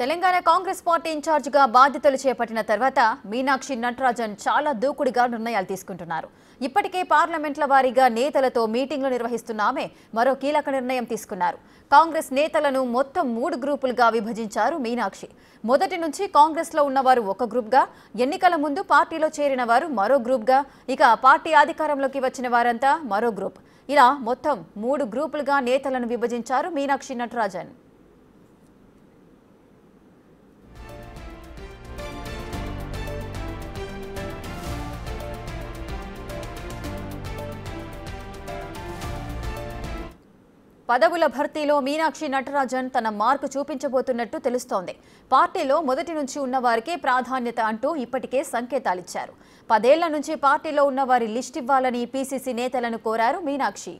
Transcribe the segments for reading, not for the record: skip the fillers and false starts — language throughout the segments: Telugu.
తెలంగాణ కాంగ్రెస్ పార్టీ ఇన్ఛార్జిగా బాధ్యతలు చేపట్టిన తర్వాత మీనాక్షి నటరాజన్ చాలా దూకుడుగా నిర్ణయాలు తీసుకుంటున్నారు. ఇప్పటికే పార్లమెంట్ల వారీగా నేతలతో మీటింగ్లు నిర్వహిస్తున్న ఆమె మరో కీలక నిర్ణయం తీసుకున్నారు. కాంగ్రెస్ నేతలను మొత్తం 3 గ్రూపులుగా విభజించారు మీనాక్షి. మొదటి నుంచి కాంగ్రెస్లో ఉన్నవారు ఒక గ్రూప్గా, ఎన్నికల ముందు పార్టీలో చేరిన వారు మరో గ్రూప్గా, ఇక పార్టీ అధికారంలోకి వచ్చిన వారంతా మరో గ్రూప్. ఇలా మొత్తం 3 గ్రూపులుగా నేతలను విభజించారు మీనాక్షి నటరాజన్. పదవుల భర్తీలో మీనాక్షి నటరాజన్ తన మార్కు చూపించబోతున్నట్టు తెలుస్తోంది. పార్టీలో మొదటి నుంచి ఉన్నవారికే ప్రాధాన్యత అంటూ ఇప్పటికే సంకేతాలిచ్చారు. 10 ఏళ్ల నుంచి పార్టీలో ఉన్నవారి లిస్ట్ ఇవ్వాలని పీసీసీ నేతలను కోరారు మీనాక్షి.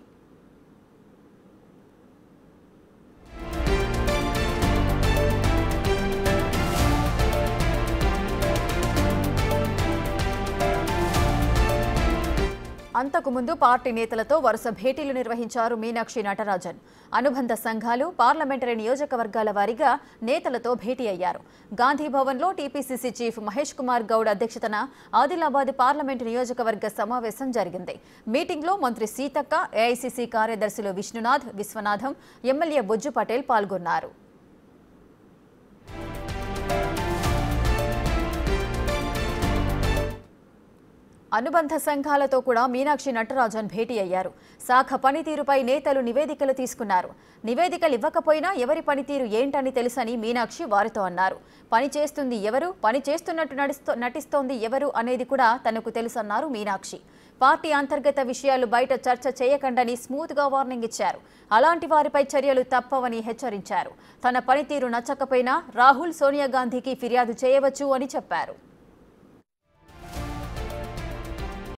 అంతకుముందు పార్టీ నేతలతో వరుస భేటీలు నిర్వహించారు మీనాక్షి నటరాజన్. అనుబంధ సంఘాలు, పార్లమెంటరీ నియోజకవర్గాల వారీగా నేతలతో భేటీ అయ్యారు. గాంధీభవన్లో టీపీసీసీ చీఫ్ మహేష్ కుమార్ గౌడ్ అధ్యక్షతన ఆదిలాబాద్ పార్లమెంటు నియోజకవర్గ సమావేశం జరిగింది. మీటింగ్లో మంత్రి సీతక్క, ఏఐసీసీ కార్యదర్శులు విష్ణునాథ్, విశ్వనాథం, ఎమ్మెల్యే బొజ్జు పటేల్ పాల్గొన్నారు. అనుబంధ సంఘాలతో కూడా మీనాక్షి నటరాజన్ భేటీ అయ్యారు. శాఖ పనితీరుపై నేతలు నివేదికలు తీసుకున్నారు. నివేదికలు ఇవ్వకపోయినా ఎవరి పనితీరు ఏంటని తెలుసని మీనాక్షి వారితో అన్నారు. పని చేస్తుంది ఎవరు, పని చేస్తున్నట్టు నటిస్తోంది ఎవరు అనేది కూడా తనకు తెలుసన్నారు మీనాక్షి. పార్టీ అంతర్గత విషయాలు బయట చర్చ చేయకండని స్మూత్గా వార్నింగ్ ఇచ్చారు. అలాంటి వారిపై చర్యలు తప్పవని హెచ్చరించారు. తన పనితీరు నచ్చకపోయినా రాహుల్, సోనియా గాంధీకి ఫిర్యాదు చేయవచ్చు అని చెప్పారు.